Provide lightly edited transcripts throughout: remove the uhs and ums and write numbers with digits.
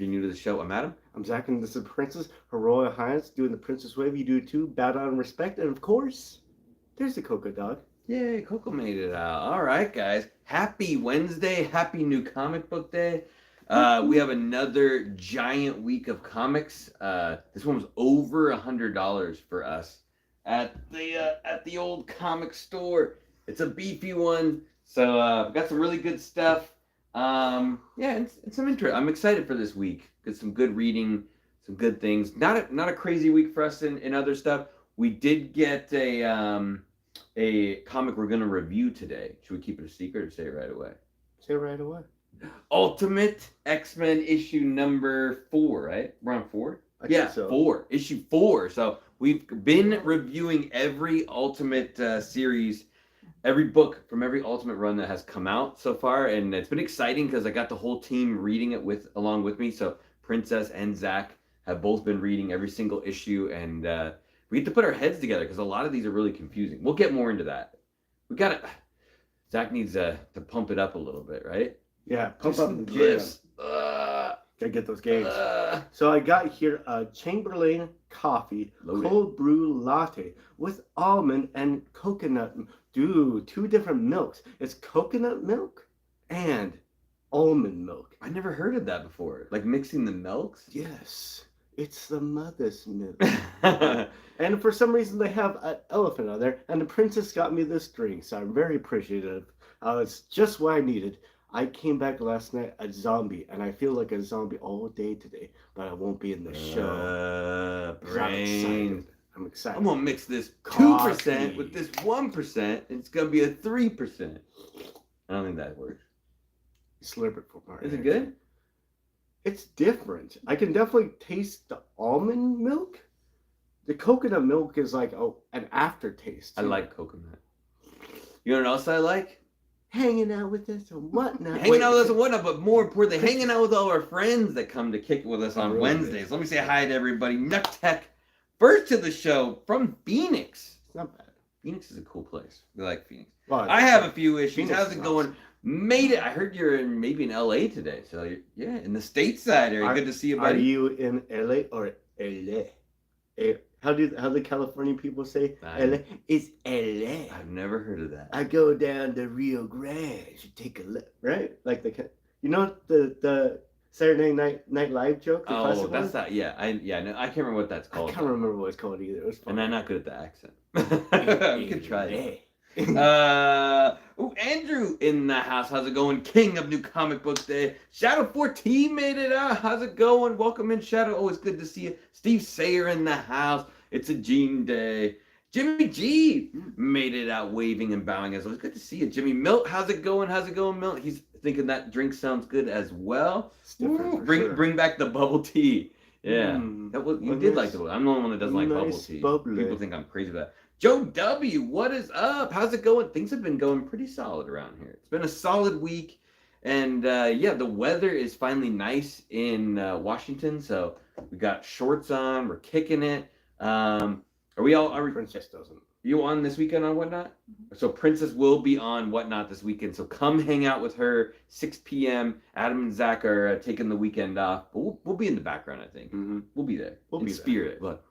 If you're new to the show, I'm Adam. I'm Zach, and this is Princess, Her Royal Highness, doing the Princess Wave. You do it too. Bow down and respect. And of course, there's the Cocoa Dog. Yay, Coco made it out. All right, guys. Happy Wednesday. Happy New Comic Book Day. We have another giant week of comics. This one was over $100 for us at the old comic store. It's a beefy one, so we got some really good stuff. Yeah, and some interest. I'm excited for this week. Get some good reading, some good things. Not a crazy week for us in other stuff. We did get a comic we're gonna review today. Should we keep it a secret or say it right away? Say it right away. Ultimate X-Men issue number 4, right? We're on 4? I think so. 4. Issue 4. So we've been reviewing every Ultimate series, every book from every Ultimate run that has come out so far, and it's been exciting because I got the whole team reading it along with me. So Princess and Zach have both been reading every single issue, and we get to put our heads together because a lot of these are really confusing. We'll get more into that. Zach needs to pump it up a little bit, right? Yeah, pump up the gifts. Gotta get those games. So I got here a Chamberlain coffee cold brew latte with almond and coconut. Dude, 2 different milks. It's coconut milk and almond milk. I never heard of that before. Like mixing the milks? Yes, it's the mother's milk. And for some reason they have an elephant on there, and the princess got me this drink, so I'm very appreciative. It's just what I needed. I came back last night a zombie, and I feel like a zombie all day today, but I won't be in the show. I'm excited. I'm gonna mix this 2% with this 1%, and it's gonna be a 3%. I don't think that works. Slurp it for part. Is it good? It's different. I can definitely taste the almond milk. The coconut milk is like an aftertaste. I like coconut. You know what else I like? Hanging out with us and whatnot. Hanging out with us and whatnot, but more importantly, hanging out with all our friends that come to kick it with us on Wednesdays. Let me say hi to everybody. Nuck first to the show from Phoenix. It's not bad. Phoenix is a cool place. We like Phoenix. Well, I have a few issues. Phoenix How's it going? Made it. I heard you're maybe in LA today. So you're in the stateside area. Good to see you, buddy. Are you in LA or LA? How do the California people say LA? It's LA. I've never heard of that. I go down to Rio Grande to take a look, right? Like the Saturday Night Live joke. Oh, that's that. Yeah, I can't remember what that's called. I can't remember what it's called either. It was fun. And I'm not good at the accent. We could try it. Andrew in the house. How's it going? King of New Comic Book Day. Shadow 14 made it out. How's it going? Welcome in, Shadow. Always good to see you. Steve Sayer in the house. It's a Gene day. Jimmy G made it out, waving and bowing as always. Good to see you, Jimmy. Milt, how's it going? Milt? He's thinking that drink sounds good as well. Bring back the bubble tea. Yeah, you did like the. I'm the only one that doesn't like bubble tea. Bubbly. People think I'm crazy about that. Joe W, what is up? How's it going? Things have been going pretty solid around here. It's been a solid week, and the weather is finally nice in Washington. So we got shorts on. We're kicking it. Princess doesn't. You on this weekend on Whatnot? So Princess will be on Whatnot this weekend. So come hang out with her. 6 p.m. Adam and Zach are taking the weekend off. But we'll be in the background, I think. Mm-hmm. We'll be there. We'll be spirit. But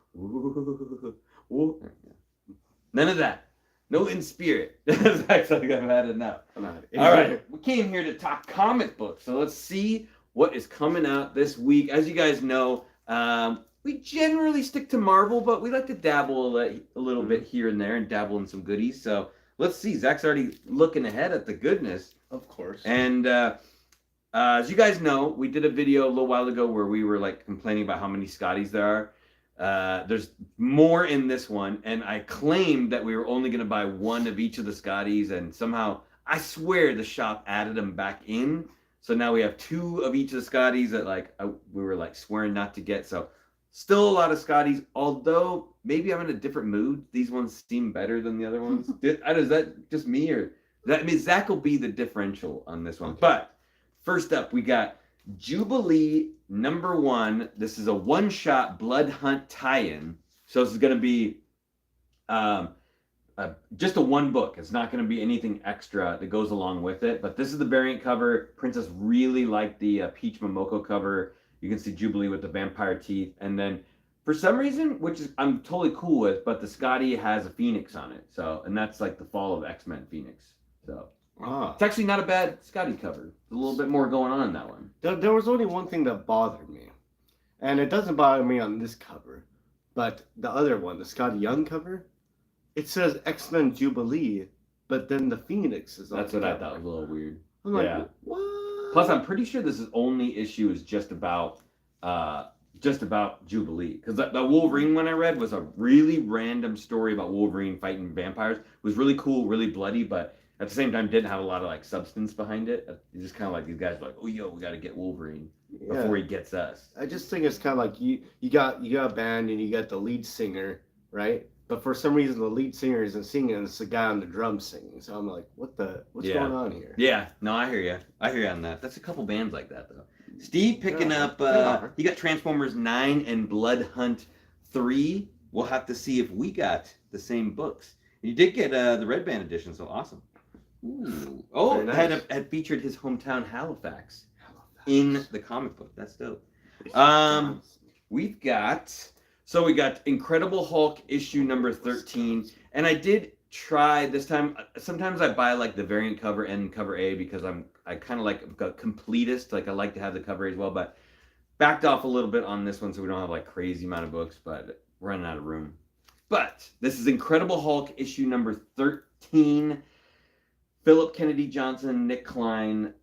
none of that. No in spirit. Zach's like, I've had enough. All right. We came here to talk comic books. So let's see what is coming out this week. As you guys know, we generally stick to Marvel, but we like to dabble a little bit here and there and dabble in some goodies. So let's see. Zach's already looking ahead at the goodness. Of course. And as you guys know, we did a video a little while ago where we were like complaining about how many Skotties there are. There's more in this one, and I claimed that we were only going to buy one of each of the Skotties, and somehow I swear the shop added them back in. So now we have 2 of each of the Skotties that we were like swearing not to get. So still a lot of Skotties, although maybe I'm in a different mood. These ones seem better than the other ones. Is that just me, or Zach will be the differential on this one? Okay. But first up, we got Jubilee number 1. This is a one-shot Blood Hunt tie-in. So this is going to be just a one book. It's not going to be anything extra that goes along with it. But this is the variant cover. Princess really liked the Peach Momoko cover. You can see Jubilee with the vampire teeth, and then for some reason, which is I'm totally cool with, but the Scotty has a phoenix on it. So, and that's like the fall of X-Men Phoenix. So it's actually not a bad Scotty cover. There's a little bit more going on in that one. There was only one thing that bothered me, and it doesn't bother me on this cover, but the other one, the Scotty Young cover, it says X-Men Jubilee, but then the Phoenix is on. That's what I thought was a little weird. I'm like, Yeah. what? Plus, I'm pretty sure this is only issue is just about Jubilee, because the Wolverine one I read was a really random story about Wolverine fighting vampires. It was really cool, really bloody, but at the same time didn't have a lot of like substance behind it. It's just kind of like these guys are like, oh yo, we got to get Wolverine before he gets us. I just think it's kind of like you got a band and you got the lead singer, right? But for some reason the lead singer isn't singing, and it's the guy on the drums singing. So I'm like, what's going on here? Yeah, no, I hear you. I hear you on that. That's a couple bands like that though. Steve picking up, he got Transformers 9 and Blood Hunt 3. We'll have to see if we got the same books. You did get the Red Band edition, so awesome. Ooh. Oh, nice. had featured his hometown Halifax in the comic book. That's dope. We got Incredible Hulk issue number 13, and I did try this time. Sometimes I buy like the variant cover and cover A because I kind of like a completist. Like I like to have the cover A as well, but backed off a little bit on this one so we don't have like crazy amount of books, but running out of room. But this is Incredible Hulk issue number 13. Philip Kennedy Johnson, Nick Klein,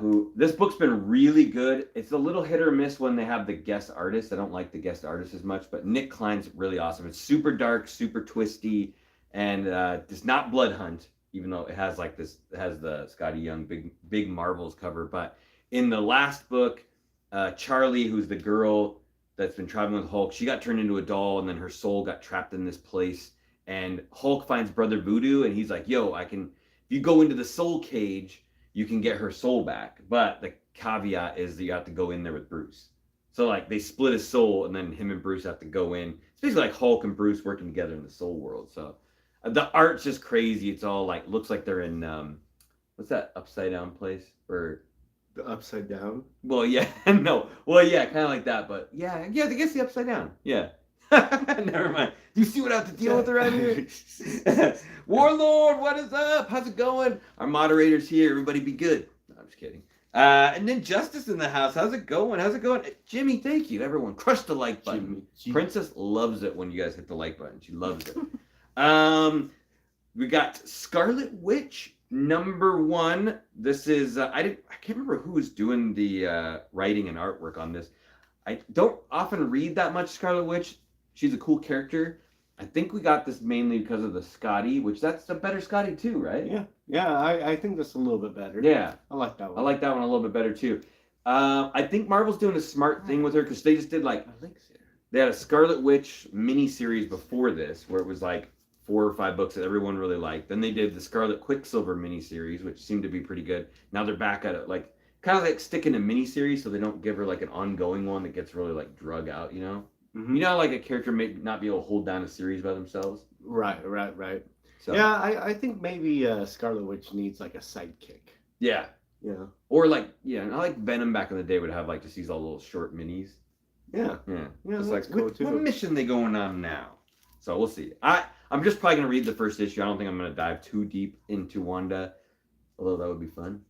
who this book's been really good. It's a little hit or miss when they have the guest artists. I don't like the guest artists as much, but Nick Klein's really awesome. It's super dark, super twisty, and it's not Blood Hunt, even though it has like this. It has the Scotty Young big Marvels cover. But in the last book, Charlie, who's the girl that's been traveling with Hulk, she got turned into a doll, and then her soul got trapped in this place. And Hulk finds Brother Voodoo, and he's like, "Yo, if you go into the soul cage, you can get her soul back. But the caveat is that you have to go in there with Bruce." So like they split his soul, and then him and Bruce have to go in. It's basically like Hulk and Bruce working together in the soul world. So the art's just crazy. It's all like looks like they're in what's that upside down place? Or the Upside Down? Well, yeah, no. Well, yeah, kind of like that, but yeah, I guess the upside down. Yeah. Never mind. Do you see what I have to deal with around here? Warlord, what is up? How's it going? Our moderator's here. Everybody be good. No, I'm just kidding. And then Justice in the house. How's it going? Jimmy, thank you. Everyone, crush the like button. Princess loves it when you guys hit the like button. She loves it. We got Scarlet Witch number 1. This is I can't remember who was doing the writing and artwork on this. I don't often read that much Scarlet Witch. She's a cool character. I think we got this mainly because of the Scotty, which that's a better Scotty too, right? Yeah. I think that's a little bit better. Yeah, I like that one. I like that one a little bit better too. I think Marvel's doing a smart thing with her because they just did like they had a Scarlet Witch miniseries before this where it was like 4 or 5 books that everyone really liked. Then they did the Scarlet Quicksilver miniseries, which seemed to be pretty good. Now they're back at it, like kind of like sticking a miniseries so they don't give her like an ongoing one that gets really like drug out, you know? Mm-hmm. You know, like a character may not be able to hold down a series by themselves. Right. So, yeah, I think maybe Scarlet Witch needs like a sidekick. Yeah. Or like, I like Venom back in the day would have like just these all little short minis. Yeah. Just like, cool what mission they going on now? So we'll see. I'm just probably going to read the first issue. I don't think I'm going to dive too deep into Wanda, although that would be fun.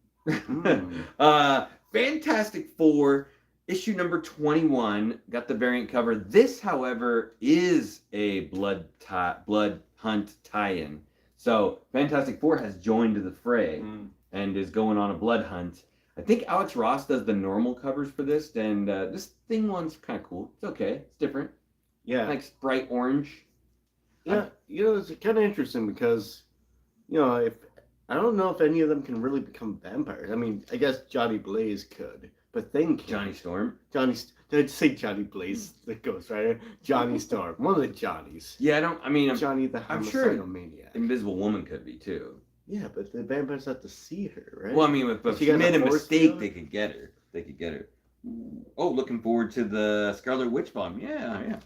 Fantastic Four. Issue number 21 got the variant cover. This, however, is a Blood Hunt tie-in. So Fantastic Four has joined the fray and is going on a blood hunt. I think Alex Ross does the normal covers for this, and this thing one's kind of cool. It's okay. It's different. Yeah. Like bright orange. Yeah, it's kind of interesting because, if I don't know if any of them can really become vampires. I mean, I guess Johnny Blaze could. But then Johnny Storm. Did I say Johnny Blaze, the Ghost Rider? Johnny Storm. One of the Johnnies. Yeah, Johnny the homicidal maniac. Invisible Woman could be too. Yeah, but the vampires have to see her, right? Well, I mean, if she made a mistake, they could get her. Oh, looking forward to the Scarlet Witch bomb. Yeah,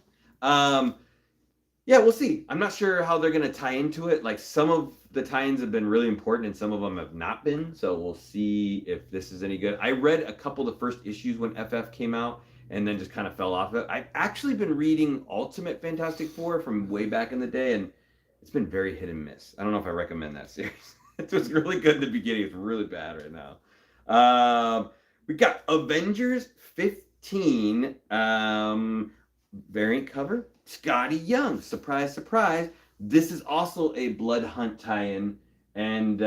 we'll see. I'm not sure how they're gonna tie into it. Like some of the tie-ins have been really important and some of them have not been. So we'll see if this is any good. I read a couple of the first issues when FF came out and then just kind of fell off of it. I've actually been reading Ultimate Fantastic Four from way back in the day, and it's been very hit and miss. I don't know if I recommend that series. It was really good in the beginning. It's really bad right now. We got Avengers 15 variant cover. Scotty Young. Surprise, surprise. This is also a Blood Hunt tie-in. And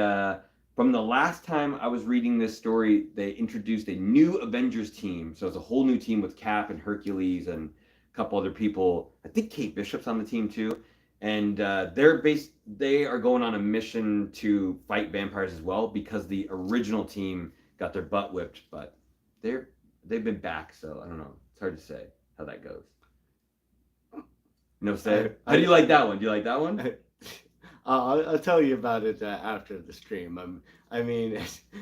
from the last time I was reading this story, they introduced a new Avengers team. So it's a whole new team with Cap and Hercules and a couple other people. I think Kate Bishop's on the team too. And they are going on a mission to fight vampires as well because the original team got their butt whipped, but they've been back, so I don't know. It's hard to say how that goes. No say. How do you like that one? Do you like that one? I'll tell you about it after the stream. I mean,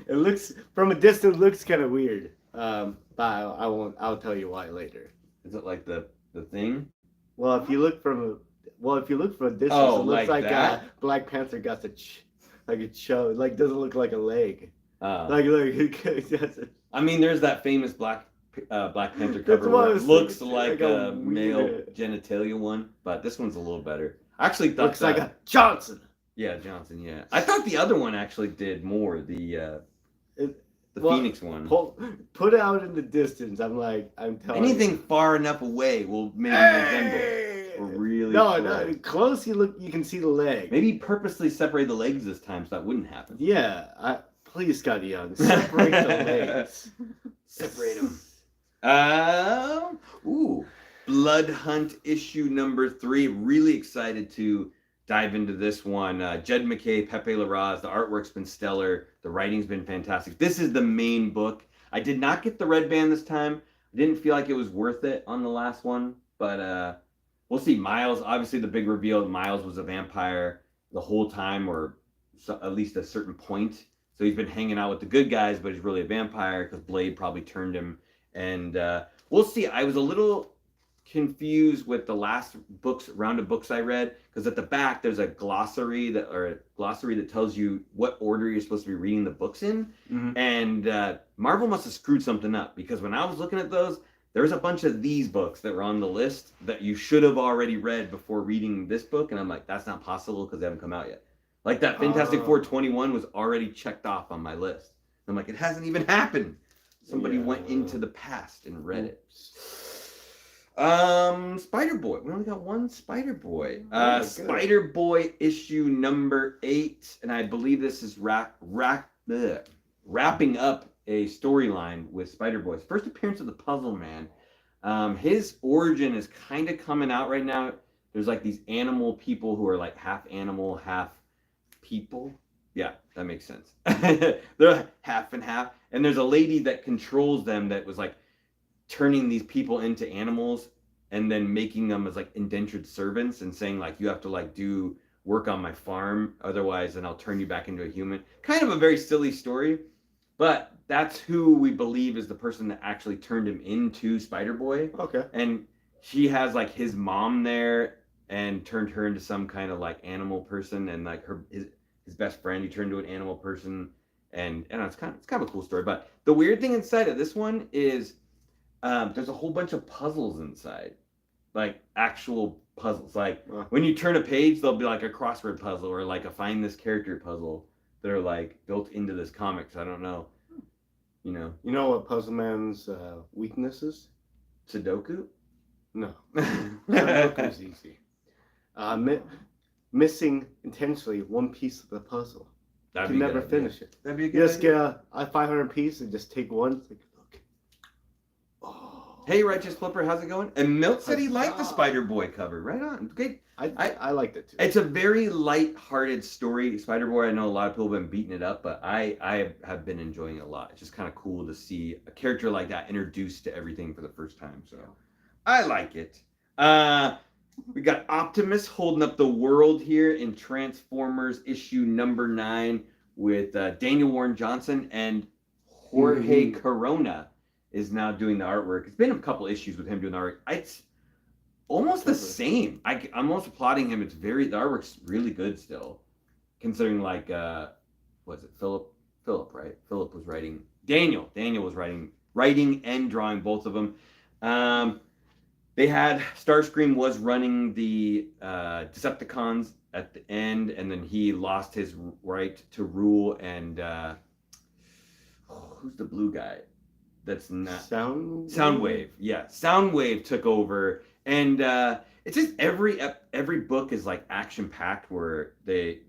it looks from a distance looks kind of weird, but I won't. I'll tell you why later. Is it like the thing? Well, if you look from a distance, it looks like Black Panther got like a show. Like doesn't look like a leg. I mean, there's that famous Black Panther cover where it looks like a male genitalia one, but this one's a little better. I actually thought looks like a Johnson. Yeah, Johnson. Yeah, I thought the other one actually did more. The Phoenix one. Put it out in the distance. I'm telling anything far enough away will maybe resemble. Really no, close. You can see the leg. Maybe purposely separate the legs this time so that wouldn't happen. Yeah, please, Scotty Young, separate the legs. Separate them. Blood Hunt issue number 3. Really excited to dive into this one. Jed McKay, Pepe Larraz. The artwork's been stellar. The writing's been fantastic. This is the main book. I did not get the red band this time. I didn't feel like it was worth it on the last one, but we'll see. Miles, obviously the big reveal, Miles was a vampire the whole time, or at least a certain point. So he's been hanging out with the good guys, but he's really a vampire because Blade probably turned him. And we'll see. I was a little confused with the last round of books I read, because at the back there's a glossary that tells you what order you're supposed to be reading the books in. Mm-hmm. And Marvel must have screwed something up, because when I was looking at those, there was a bunch of these books that were on the list that you should have already read before reading this book, and I'm like, that's not possible because they haven't come out yet. Like that Fantastic Four 21 was already checked off on my list. I'm like, it hasn't even happened. Somebody went into the past and read it. Spider-Boy. We only got one Spider-Boy. Spider-Boy issue number 8, and I believe this is wrapping up a storyline with Spider-Boy's first appearance of the Puzzle Man. His origin is kind of coming out right now. There's like these animal people who are like half animal, half people. Yeah, that makes sense. They're half and half. And there's a lady that controls them that was like turning these people into animals and then making them as like indentured servants and saying like, you have to like do work on my farm, otherwise then I'll turn you back into a human. Kind of a very silly story, but that's who we believe is the person that actually turned him into Spider-Boy. Okay. And she has like his mom there and turned her into some kind of like animal person, and like his best friend, he turned into an animal person, and it's kind of a cool story. But the weird thing inside of this one is there's a whole bunch of puzzles inside, like actual puzzles. Like when you turn a page, there'll be like a crossword puzzle or like a find this character puzzle that are like built into this comic. So I don't know, You know what Puzzle Man's weakness is? Sudoku? No. Sudoku's easy. Missing intentionally one piece of the puzzle. You can never finish it. That'd be a good idea. Just get a 500 piece and just take one. It's like, okay. Oh. Hey, Righteous Flipper, how's it going? And Milt said he liked the Spider-Boy cover. Right on. Okay. I liked it too. It's a very light-hearted story. Spider-Boy, I know a lot of people have been beating it up, but I have been enjoying it a lot. It's just kind of cool to see a character like that introduced to everything for the first time. So I like it. We got Optimus holding up the world here in Transformers issue number 9 with Daniel Warren Johnson, and Jorge Corona is now doing the artwork. It's been a couple issues with him doing the artwork. It's almost the same. I'm almost applauding him. The artwork's really good still. considering like was it Philip, right? Philip was writing. Daniel was writing and drawing both of them. They had Starscream was running the Decepticons at the end, and then he lost his right to rule. And who's the blue guy? That's not Soundwave. Yeah, Soundwave took over, and it's just every book is like action packed, where it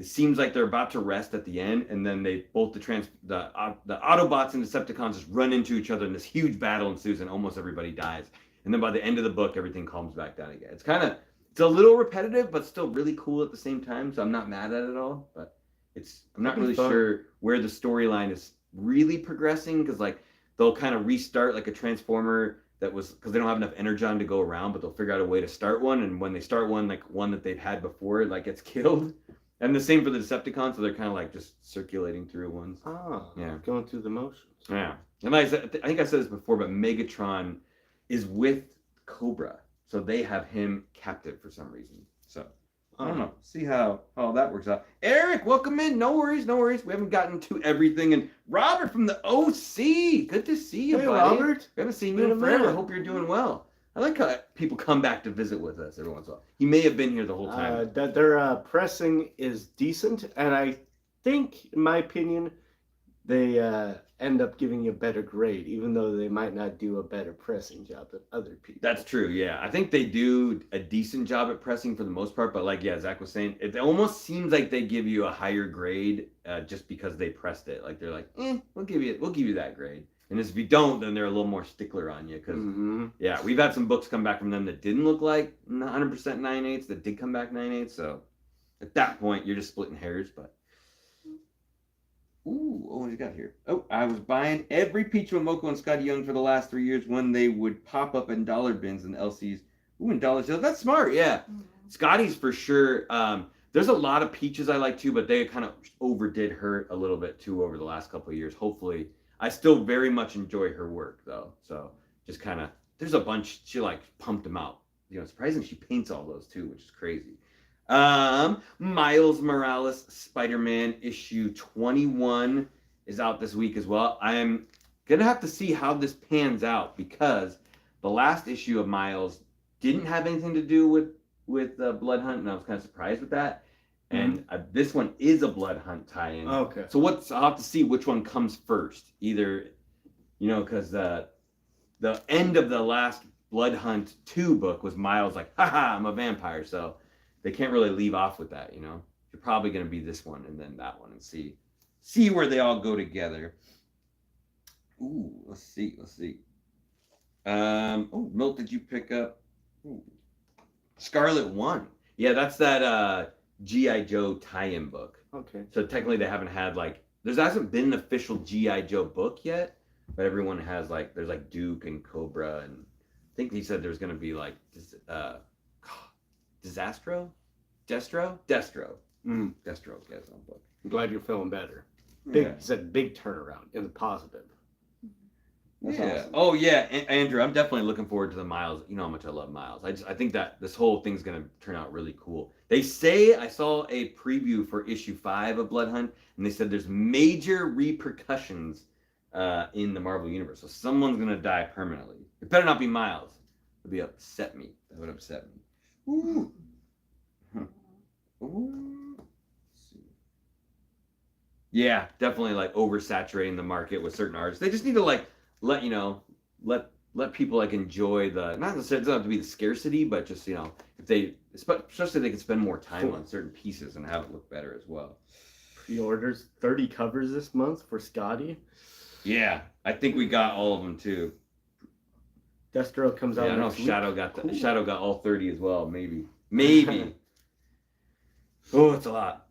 seems like they're about to rest at the end, and then they both the Autobots and Decepticons just run into each other, and this huge battle ensues, and almost everybody dies. And then by the end of the book, everything calms back down again. It's a little repetitive, but still really cool at the same time. So I'm not mad at it at all. But I'm not really sure where the storyline is really progressing, because like they'll kind of restart like a Transformer that was, because they don't have enough energon to go around, but they'll figure out a way to start one. And when they start one, like one that they've had before, like gets killed. And the same for the Decepticons, so they're kind of like just circulating through ones. Oh, yeah, going through the motions. Yeah, and like I think I said this before, but Megatron is with Cobra, so they have him captive for some reason. So I don't know. See how that works out. Eric, welcome in. No worries. We haven't gotten to everything. And Robert from the OC, good to see you, hey, buddy. Robert. We haven't seen you in forever. I hope you're doing well. I like how people come back to visit with us every once in a while. He may have been here the whole time. Their pressing is decent, and I think, in my opinion, they end up giving you a better grade, even though they might not do a better pressing job than other people. That's true, yeah. I think they do a decent job at pressing for the most part, but like, yeah, Zach was saying, it almost seems like they give you a higher grade just because they pressed it. Like, they're like, we'll give you that grade. And if you don't, then they're a little more stickler on you. Because, yeah, we've had some books come back from them that didn't look like 100% 9/8, that did come back 9/8. So at that point, you're just splitting hairs. But, ooh, what you got here? Oh, I was buying every Peach Momoko and Scotty Young for the last 3 years when they would pop up in dollar bins and LCs. Ooh, and dollar sales. That's smart, yeah. Scotty's for sure. There's a lot of Peaches I like too, but they kind of overdid her a little bit too over the last couple of years. Hopefully. I still very much enjoy her work though. So just kind of, there's a bunch, she like pumped them out. You know, surprisingly she paints all those too, which is crazy. Miles Morales Spider-Man issue 21 is out this week as well. I'm gonna have to see how this pans out, because the last issue of Miles didn't have anything to do with Blood Hunt, and I was kind of surprised with that. And this one is a Blood Hunt tie-in. Okay. So I'll have to see which one comes first. Either, you know, because the end of the last Blood Hunt 2 book was Miles like, haha, I'm a vampire. So they can't really leave off with that, you know. You're probably going to be this one and then that one, and see where they all go together. Ooh, let's see. Milt, did you pick up Scarlet 1? Yeah, that's that G.I. Joe tie-in book. Okay. So technically they haven't had there hasn't been an official G.I. Joe book yet, but everyone has there's Duke and Cobra, and I think he said there's going to be Destro? Destro gets his own book. I'm glad you're feeling better. It's a big turnaround in the positive. That's awesome. Oh yeah, Andrew, I'm definitely looking forward to the Miles. You know how much I love Miles. I think that this whole thing's gonna turn out really cool. They say, I saw a preview for issue 5 of Blood Hunt, and they said there's major repercussions in the Marvel universe. So someone's gonna die permanently. It better not be Miles. It would upset me. That would upset me. Ooh. Ooh. Yeah, definitely oversaturating the market with certain artists. They just need to let people enjoy the, not necessarily, it doesn't have to be the scarcity, but just if they, especially they can spend more time on certain pieces and have it look better as well. Pre-orders 30 covers this month for Skottie. Yeah, I think we got all of them too. Destro comes out. Yeah, I know Shadow got cool. Shadow got all 30 as well. Maybe. Oh, it's a lot.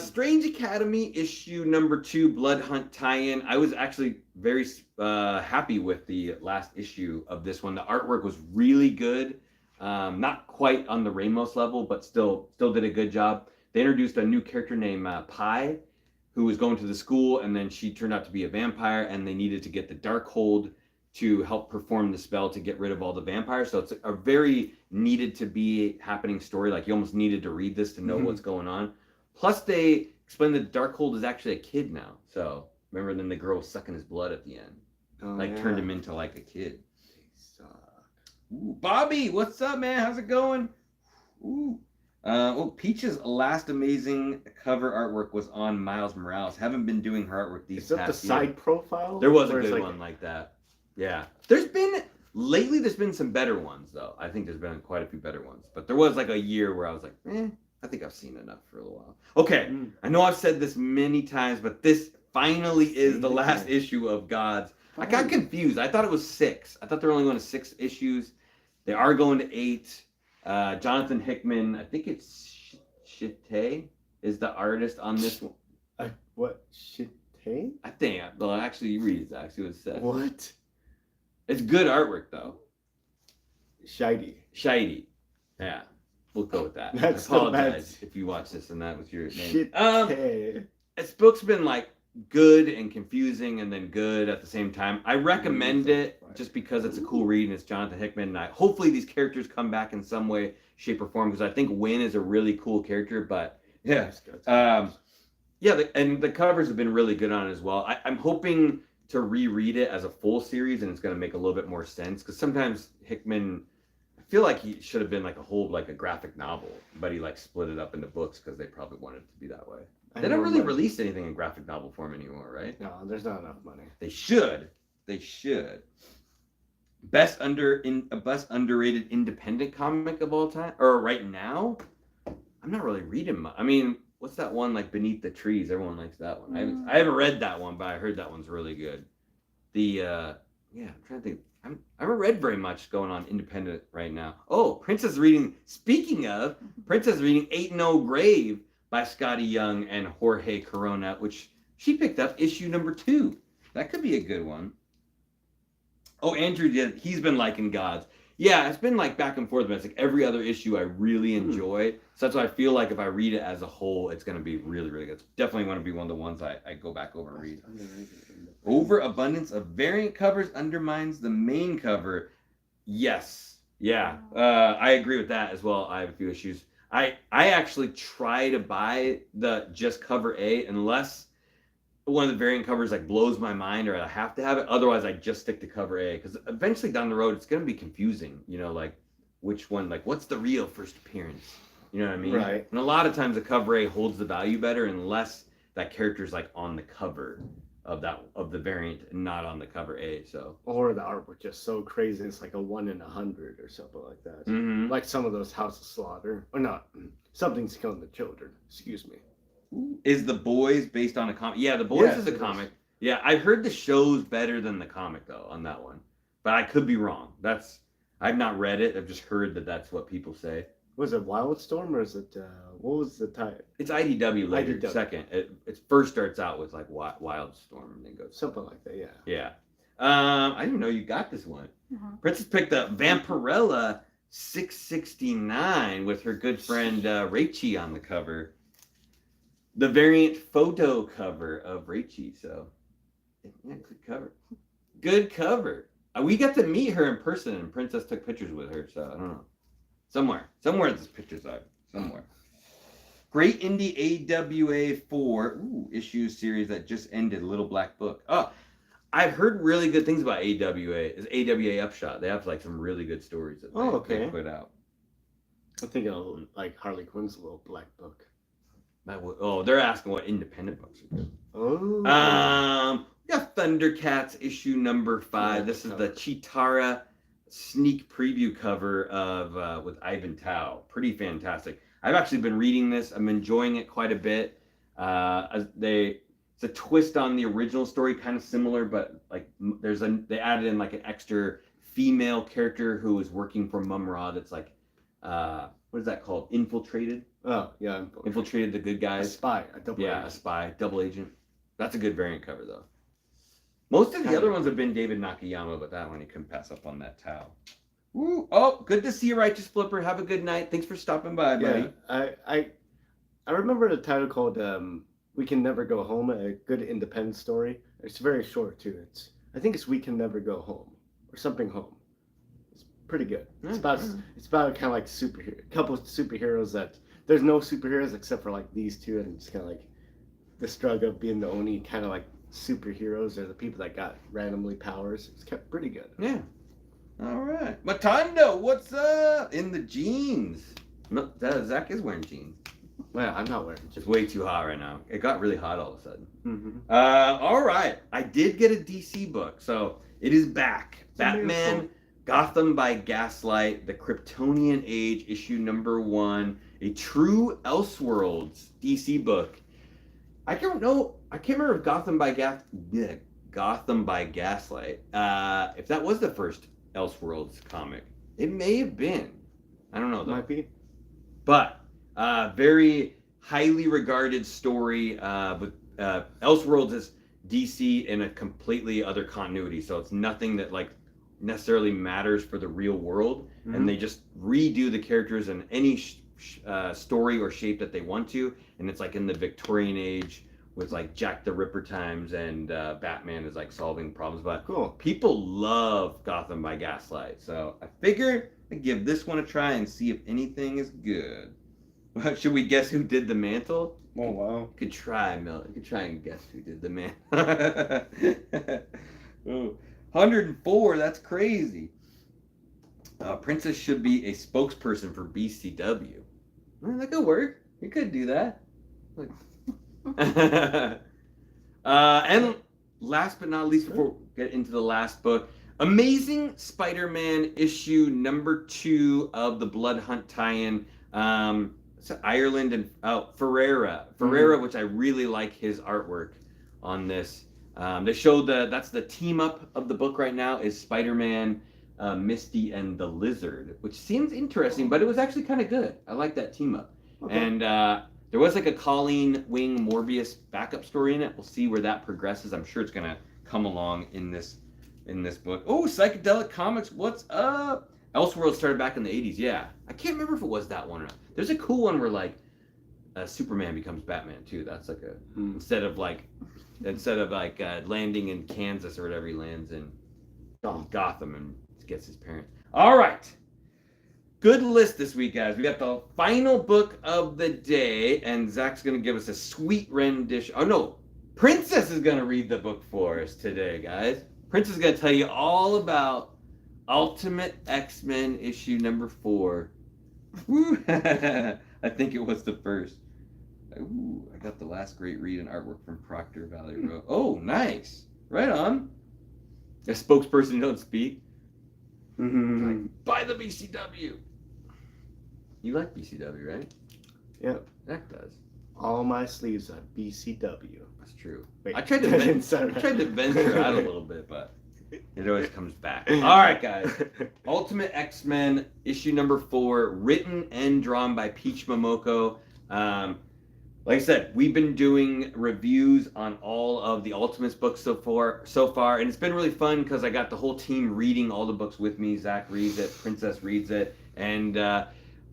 Strange Academy issue number 2, Blood Hunt tie-in. I was actually very happy with the last issue of this one. The artwork was really good. Not quite on the Ramos level, but still did a good job. They introduced a new character named Pi, who was going to the school, and then she turned out to be a vampire, and they needed to get the Darkhold to help perform the spell to get rid of all the vampires. So it's a very needed to be happening story. You almost needed to read this to know what's going on. Plus, they explain that Darkhold is actually a kid now. So remember, then the girl was sucking his blood at the end, turned him into like a kid. Ooh, Bobby, what's up, man? How's it going? Ooh. Peach's last amazing cover artwork was on Miles Morales. Haven't been doing her artwork these past Is that the side profile? There was a good one like that. Yeah. There's been some better ones, though. I think there's been quite a few better ones. But there was like a year where I was like, I think I've seen enough for a little while. Okay. I know I've said this many times, but this finally is the last issue of Gods. I got confused. I thought it was 6. I thought they were only going to 6 issues. They are going to 8. Jonathan Hickman, I think it's Shite, is the artist on this one. What? Shite? I think. Well, actually, you read it. Actually, what it says. What? It's good artwork, though. Shitey. Yeah. We'll go with that. That's I apologize if you watch this and that was your name. Shite. This book's been like good and confusing and then good at the same time. I recommend it just because it's a cool read and it's Jonathan Hickman. And hopefully these characters come back in some way, shape, or form, because I think Wynn is a really cool character. But yeah, and the covers have been really good on it as well. I'm hoping to reread it as a full series, and it's going to make a little bit more sense, because sometimes Hickman, I feel like he should have been like a graphic novel, but he like split it up into books because they probably wanted it to be that way. They don't really release anything in graphic novel form anymore, right? No, there's not enough money. They should. Best underrated independent comic of all time, or right now? I'm not really reading much. I mean, what's that one like Beneath the Trees? Everyone likes that one. I haven't read that one, but I heard that one's really good. I'm trying to think. I haven't read very much going on independent right now. Oh, Princess reading. Speaking of, Princess reading 8-0 Grave by Scotty Young and Jorge Corona, which she picked up issue number 2. That could be a good one. Oh, Andrew did. He's been liking Gods. Yeah, it's been like back and forth, but it's like every other issue I really enjoy. So that's why I feel like if I read it as a whole, it's going to be really, really good. It's definitely going to be one of the ones I go back over and read. Overabundance of variant covers undermines the main cover. Yes. Yeah. I agree with that as well. I have a few issues. I actually try to buy the just cover A unless one of the variant covers like blows my mind or I have to have it. Otherwise, I just stick to cover A, because eventually down the road it's going to be confusing. You know, like which one, like what's the real first appearance? You know what I mean? Right. And a lot of times the cover A holds the value better unless that character's like on the cover of the variant and not on the cover A. So or the artwork just so crazy, it's like a 1 in 100 or something like that. Mm-hmm. Like some of those House of Slaughter, or not. Something's Killing the Children. Excuse me. Is The Boys based on a comic? Yeah, The Boys is a comic. Yeah, I heard the show's better than the comic though on that one, but I could be wrong. I've not read it. I've just heard that that's what people say. Was it Wildstorm or is it what was the type? It's IDW later. IDW. Second, it first starts out with like Wildstorm and then goes something like that. Yeah. Yeah. I didn't know you got this one. Princess picked up Vampirella 669 with her good friend Raichi on the cover. The variant photo cover of Raichi. So, yeah, good cover. We got to meet her in person, and Princess took pictures with her. So I don't know. Somewhere this picture's are. Somewhere. Great Indie AWA 4 issue series that just ended. Little Black Book. Oh, I've heard really good things about AWA. It's AWA Upshot. They have like some really good stories that they put out. I'm thinking of like Harley Quinn's Little Black Book. They're asking what independent books are good. Oh. We got Thundercats issue number 5. This is the Chitara sneak preview cover of with Ivan Tao. Pretty fantastic. I've actually been reading this. I'm enjoying it quite a bit. It's a twist on the original story, kind of similar, but like they added in like an extra female character who is working for Mumra. That's like what is that called? Infiltrated. Oh yeah, infiltrated the good guys. A spy, a spy, double agent. That's a good variant cover though. Most of the other ones have been David Nakayama, but that one he couldn't pass up on that towel. Woo! Oh, good to see you, Righteous Flipper. Have a good night. Thanks for stopping by, buddy. I remember the title called "We Can Never Go Home," a good independent story. It's very short too. I think it's "We Can Never Go Home" or something home. It's pretty good. It's about kind of like a couple of superheroes that there's no superheroes except for like these two, and it's kind of like the struggle of being the only kind of like superheroes or the people that got randomly powers. It's kept pretty good. Yeah. All right. Matando, what's up? In the jeans. No, Zach is wearing jeans. Well, I'm not wearing It's way too hot right now. It got really hot all of a sudden. Mm-hmm. All right. I did get a DC book, so it is back. Batman, Gotham by Gaslight, The Kryptonian Age, issue number 1, a true Elseworlds DC book. I don't know. I can't remember if Gotham by Gaslight. If that was the first Elseworlds comic, it may have been. I don't know though. Might be. But very highly regarded story. With Elseworlds is DC in a completely other continuity, so it's nothing that like necessarily matters for the real world, and they just redo the characters in any story or shape that they want to, and it's like in the Victorian age with like Jack the Ripper times, and Batman is like solving problems. But cool. People love Gotham by Gaslight, so I figure I'd give this one a try and see if anything is good. Should we guess who did the mantle? Oh wow! You could try, Mel. You could try and guess who did the mantle. Ooh. 104, that's crazy. Princess should be a spokesperson for BCW. Well, that could work. You could do that. And last but not least, before we get into the last book, Amazing Spider-Man issue number 2 of the Blood Hunt tie-in. Ireland and Ferreira, which I really like his artwork on this. They showed that's the team up of the book right now is Spider-Man, Misty, and the Lizard, which seems interesting, but it was actually kind of good. I like that team up. Okay. And there was like a Colleen Wing Morbius backup story in it. We'll see where that progresses. I'm sure it's gonna come along in this book. Oh, Psychedelic Comics, what's up? Elseworlds started back in the 80s. Yeah, I can't remember if it was that one or not. There's a cool one where like Superman becomes Batman too. That's like a instead of landing in Kansas or whatever, he lands in Gotham and gets his parents. All right, good list this week, guys. We got the final book of the day, and Zach's gonna give us a sweet rendition. Oh no, Princess is gonna read the book for us today, guys. Princess is gonna tell you all about Ultimate X-Men issue number 4. Woo. I think it was the first. Ooh, I got the last great read and artwork from Proctor Valley Road. Oh, nice. Right on. A spokesperson don't speak. Like, buy the BCW. You like BCW, right? Yep. Zach does. All my sleeves are BCW. That's true. Wait, I tried to venture out a little bit, but it always comes back. All right, guys. Ultimate X-Men issue number 4, written and drawn by Peach Momoko. Like I said, we've been doing reviews on all of the Ultimates books so far, and it's been really fun because I got the whole team reading all the books with me. Zach reads it, Princess reads it, and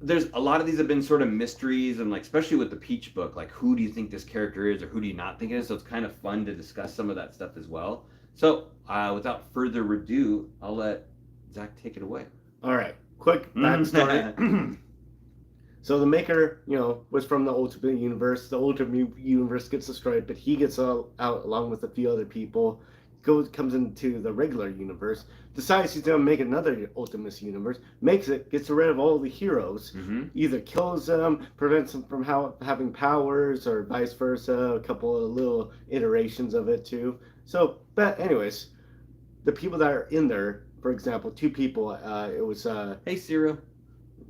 there's a lot of these have been sort of mysteries, and like especially with the Peach book, like who do you think this character is, or who do you not think it is? So it's kind of fun to discuss some of that stuff as well. So without further ado, I'll let Zach take it away. All right, quick backstory. So the Maker, was from the Ultimate Universe. The Ultimate Universe gets destroyed, but he gets out along with a few other people. Comes into the regular universe, decides he's going to make another Ultimate Universe, makes it, gets rid of all the heroes, either kills them, prevents them from having powers, or vice versa, a couple of little iterations of it too. So, but anyways, the people that are in there, for example, 2 people, it was... Hey, Cyril.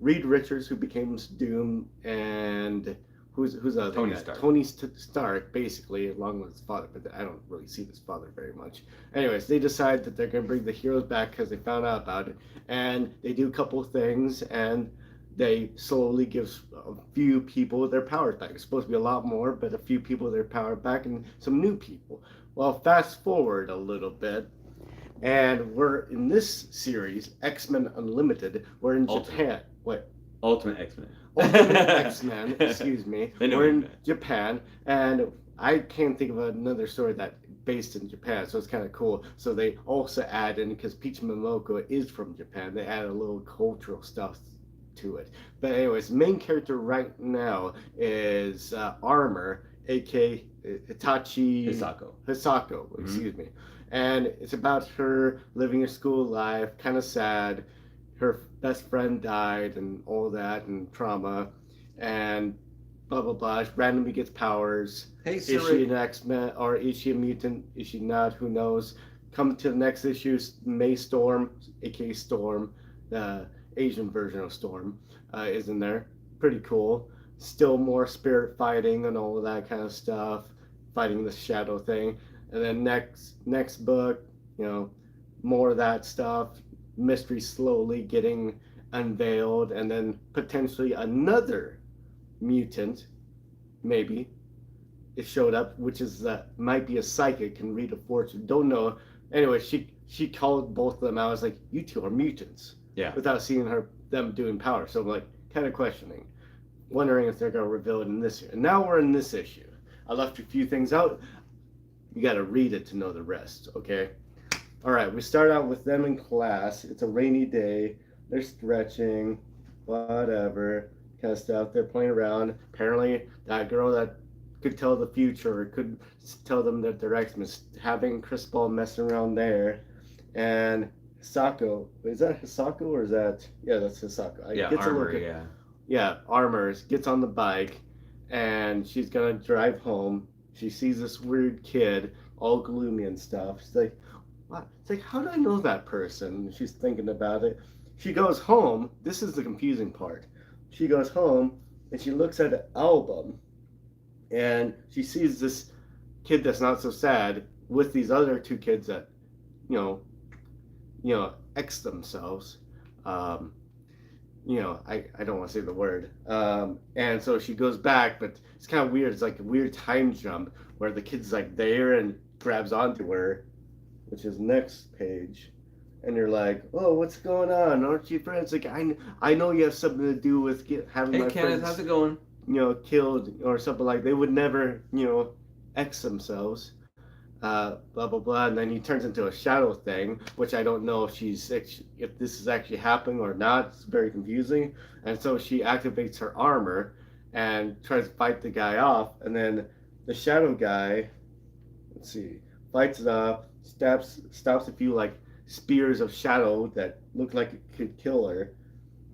Reed Richards, who became Doom, and who's the other Tony guy? Stark. Tony Stark, basically, along with his father, but I don't really see his father very much. Anyways, they decide that they're going to bring the heroes back because they found out about it, and they do a couple of things, and they slowly give a few people their powers back. It's supposed to be a lot more, but a few people their power back, and some new people. Well, fast forward a little bit, and we're in this series, X-Men Unlimited. We're in Japan. What? Ultimate X-Men. Ultimate X-Men, excuse me. We're in Japan, and I can't think of another story that based in Japan, so it's kind of cool. So they also add in, because Peach Momoko is from Japan, they add a little cultural stuff to it. But anyways, main character right now is Armor, aka Itachi Hisako, excuse me. And it's about her living her school life, kind of sad. Her best friend died and all that and trauma and blah blah blah. She randomly gets powers. Hey, is she an X-Men or is she a mutant? Is she not? Who knows? Come to the next issue, May Storm, aka Storm, the Asian version of Storm, is in there. Pretty cool. Still more spirit fighting and all of that kind of stuff, fighting the shadow thing. And then next book, you know, more of that stuff. Mystery slowly getting unveiled, and then potentially another mutant, maybe, it showed up, which is might be a psychic, can read a fortune. Don't know. Anyway, she called both of them out. I was like, you two are mutants. Yeah. Without seeing them doing power. So I'm like, kind of questioning, wondering if they're gonna reveal it in this year. And now we're in this issue. I left a few things out. You got to read it to know the rest. Okay. All right. We start out with them in class. It's a rainy day. They're stretching, whatever kind of stuff. They're playing around. Apparently, that girl that could tell the future, could tell them that they're X-Men, having Chris Ball messing around there. And Hisako, is that Hisako or is that, yeah, that's Hisako. Yeah, Armor, yeah, Armor gets on the bike and she's gonna drive home. She sees this weird kid, all gloomy and stuff. She's like, what? It's like, how do I know that person? She's thinking about it. She goes home. This is the confusing part. She goes home and she looks at an album and she sees this kid that's not so sad with these other two kids that, you know, X themselves. I don't want to say the word. And so she goes back, but it's kind of weird. It's like a weird time jump where the kid's like there and grabs onto her, which is next page. And you're like, oh, what's going on? Aren't you friends? Like, I know you have something to do with having my Kenneth, friends, how's it going? Killed or something like. They would never, X themselves. Blah blah blah, and then he turns into a shadow thing, which I don't know if this is actually happening or not. It's very confusing. And so she activates her armor and tries to fight the guy off, and then the shadow guy, let's see, fights it off, stops a few like spears of shadow that look like it could kill her,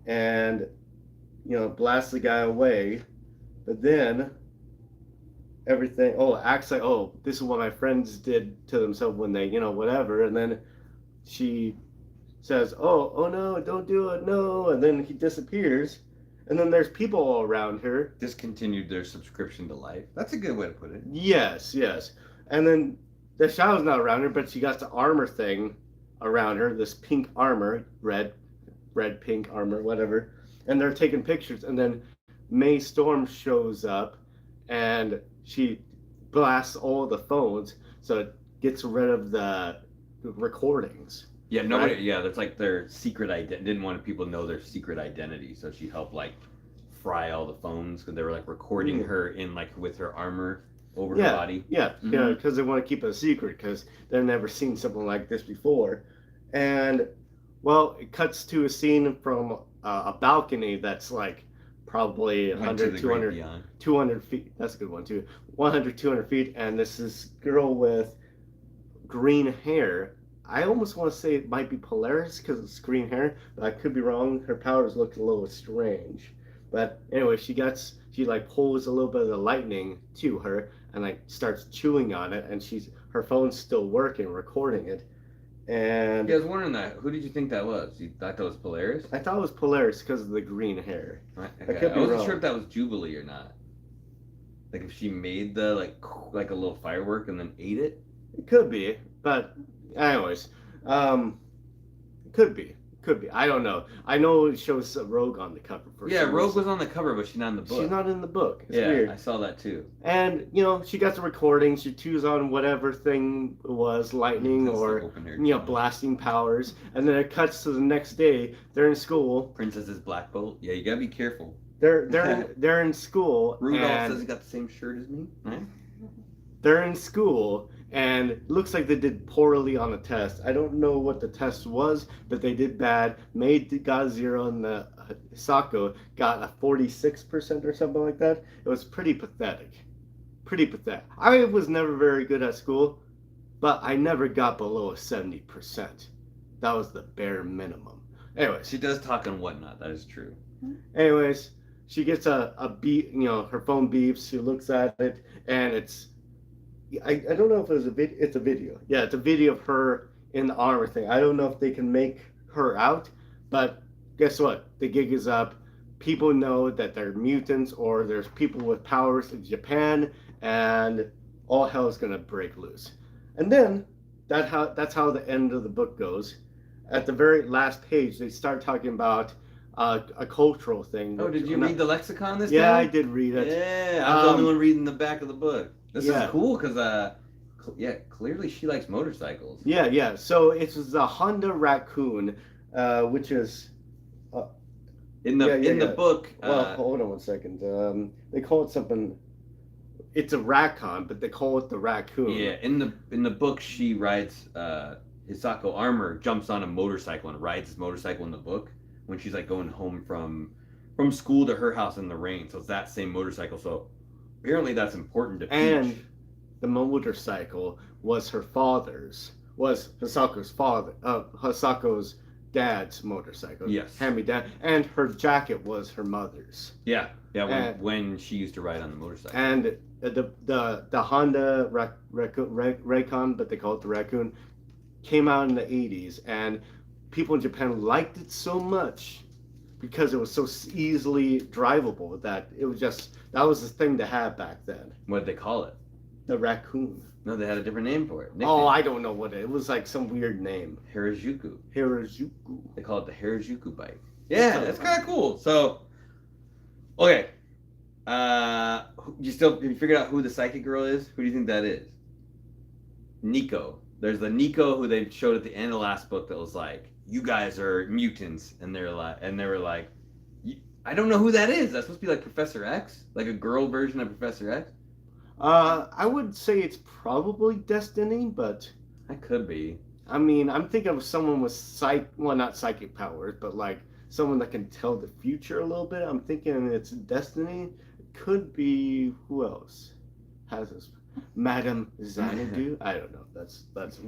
and blasts the guy away. But then everything acts like, oh, this is what my friends did to themselves when they whatever. And then she says, oh no, don't do it, no. And then he disappears, and then there's people all around her. Discontinued their subscription to life. That's a good way to put it. Yes. And then the shadow's not around her, but she got the armor thing around her, this pink armor, red pink armor, whatever. And they're taking pictures, and then May Storm shows up and she blasts all the phones, so it gets rid of the recordings. Yeah, nobody. Right? Yeah, that's like their secret identity. Didn't want people to know their secret identity, so she helped like fry all the phones because they were like recording her in like with her armor over her body. Yeah, because they want to keep it a secret because they've never seen something like this before. And well, it cuts to a scene from a balcony that's like probably 100, 200 feet. That's a good one too. 100, 200 feet. And this is girl with green hair. I almost want to say it might be Polaris because it's green hair, but I could be wrong. Her powers look a little strange. But anyway, she like pulls a little bit of the lightning to her and like starts chewing on it, and her phone's still working, recording it. And yeah, I was wondering that. Who did you think that was? You thought that was Polaris? I thought it was Polaris because of the green hair. Okay. I wasn't sure if that was Jubilee or not. Like if she made the like a little firework and then ate it. It could be, but anyways, could be. I don't know. I know it shows Rogue on the cover. Rogue was on the cover, but she's not in the book. She's not in the book. It's weird. I saw that too. And she got the recording. She chews on whatever thing it was, lightning or blasting powers. And then it cuts to the next day. They're in school. Princess's Black Bolt. Yeah, you gotta be careful. They're in school. Rudolph says he got the same shirt as me. Right? They're in school, And it looks like they did poorly on the test. I don't know what the test was, but they did bad. Maid got a 0, and the Hisako got a 46% or something like that. It was pretty pathetic. Pretty pathetic. I was never very good at school, but I never got below a 70%. That was the bare minimum. Anyways, She does talk and whatnot. That is true. anyways, she gets a beep, her phone beeps, she looks at it, and I don't know if it was it's a video. Yeah, it's a video of her in the armor thing. I don't know if they can make her out, but guess what? The gig is up. People know that they're mutants or there's people with powers in Japan, and all hell is gonna break loose. And then that's how the end of the book goes. At the very last page, they start talking about a cultural thing. Oh, did you read the lexicon this Yeah, time? I did read it. Yeah, I was the only one reading the back of the book. This Yeah. is cool because, clearly she likes motorcycles. Yeah. So it's a Honda Raccoon, which is In the book, well, hold on one second. They call it something. It's a Raccoon, but they call it the Raccoon. yeah, in the book she rides Hisako Armor jumps on a motorcycle and rides his motorcycle in the book when she's like going home from school to her house in the rain. So it's that same motorcycle. So apparently that's important to Peach. And the motorcycle was her father's. Was Hisako's father. Hisako's dad's motorcycle. Yes. Hand-me-down. And her jacket was her mother's. Yeah, And- when she used to ride on the motorcycle. And the Honda Raycon, but they call it the Raccoon, came out in the 80s, and people in Japan liked it so much because it was so easily drivable that that was the thing to have back then. What did they call it? The Raccoon. No, they had a different name for it. Oh, I don't know what it was, like some weird name. Harajuku. Harajuku. They call it the Harajuku bike. Yeah, that's kind of cool. So, okay. Have you figured out who the psychic girl is? Who do you think that is? Nico. There's the Nico who they showed at the end of the last book that was like, you guys are mutants, and they were like, I don't know who that is. That's supposed to be like Professor X, like a girl version of Professor X. I would say it's probably Destiny, but That could be. I mean, I'm thinking of someone with not psychic powers, but like someone that can tell the future a little bit. I'm thinking it's Destiny. It could be who else has this? Madame Xanadu. I don't know. That's a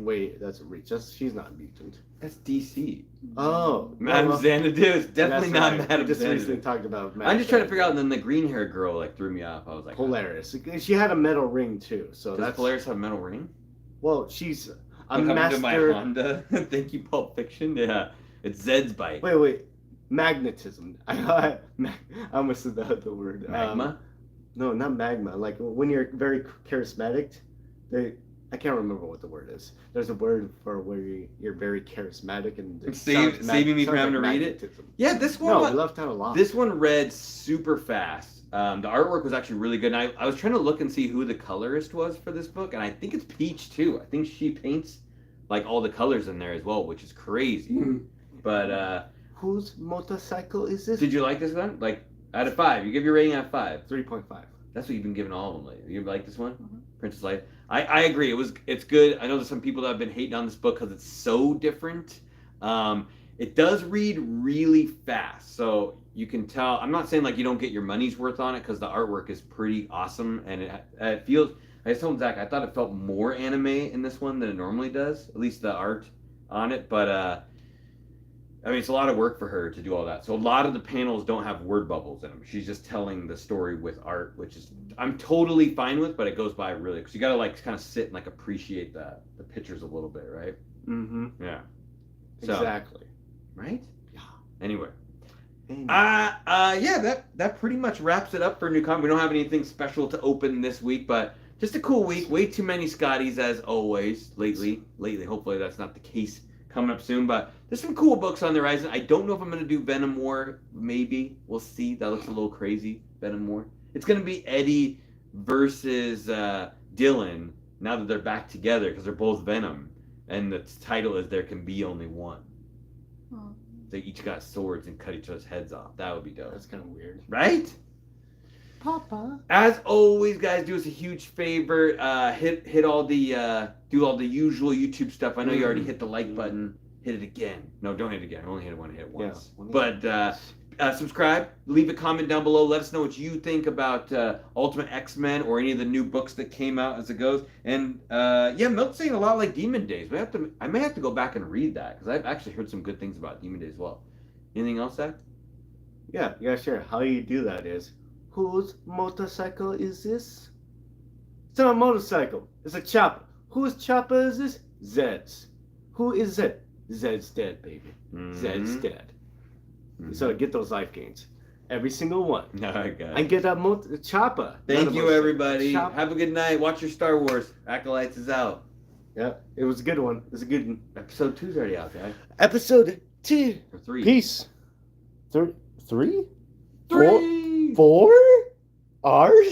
reach. She's not a mutant. That's DC. Oh, Madame well, Xanadu is definitely that's not right. Madame We just Xanadu. recently talked about. I'm just trying to figure out. And then the green hair girl like threw me off. I was like, Polaris. She had a metal ring too, so does that's Polaris have a metal ring? well. She's a Welcome master. to my Honda. Thank you, Pulp Fiction. Yeah, it's Zed's bike. Wait. Magnetism. I almost said the word. Magma. No, not magma. Like when you're very charismatic, I can't remember what the word is. There's a word for where you're very charismatic and it Saving me from having to read it? magnetism. Yeah, this one. No, we left out a lot. This one read super fast. The artwork was actually really good. And I was trying to look and see who the colorist was for this book, and I think it's Peach too. I think she paints like all the colors in there as well, which is crazy. But whose motorcycle is this? did you like this one? Like out of 5, you give your rating out of 5. 3.5. That's what you've been giving all of them lately. You like this one, Princess Light? I agree. It's good. I know there's some people that have been hating on this book because it's so different. It does read really fast, so you can tell. I'm not saying like you don't get your money's worth on it because the artwork is pretty awesome and it feels. I was telling Zach I thought it felt more anime in this one than it normally does. At least the art on it, but I mean, it's a lot of work for her to do all that. So a lot of the panels don't have word bubbles in them. She's just telling the story with art, which is I'm totally fine with, but it goes by really because you got to like kind of sit and like appreciate the pictures a little bit, right? Mm-hmm. Yeah. So, Exactly. right? Yeah. Anyway. Anyway. Yeah, that pretty much wraps it up for New Comic. We don't have anything special to open this week, but just a cool week. Way too many Skotties as always lately. Hopefully that's not the case coming up soon, but there's some cool books on the horizon. I don't know if I'm going to do Venom War. Maybe. We'll see. That looks a little crazy, Venom War. It's going to be Eddie versus Dylan now that they're back together because they're both Venom. And the title is There Can Be Only One. They each got swords and cut each other's heads off. That would be dope. That's kind of weird. Right? Papa. As always, guys, do us a huge favor. Hit all the do all the usual YouTube stuff. I know you already hit the like button. Hit it again. No, don't hit it again. I only hit it once. Yeah, but subscribe. Leave a comment down below. Let us know what you think about Ultimate X-Men or any of the new books that came out as it goes. And yeah, Milk's saying a lot like Demon Days. I may have to go back and read that because I've actually heard some good things about Demon Days as well. Anything else, Zach? Yeah, sure. How you do that is, whose motorcycle is this? It's not a motorcycle. It's a chopper. Whose chopper is this? Zed's. Who is Zed? Zed's dead, baby. Zed's dead. So get those life gains. Every single one. And get a chopper. Thank you, everybody. Have a good night. Watch your Star Wars. Acolytes is out. Yeah, it was a good one. It was a good one. Episode 2's already out, guys. Episode 2. Or 3. Peace. 3? 3. 4? Ours?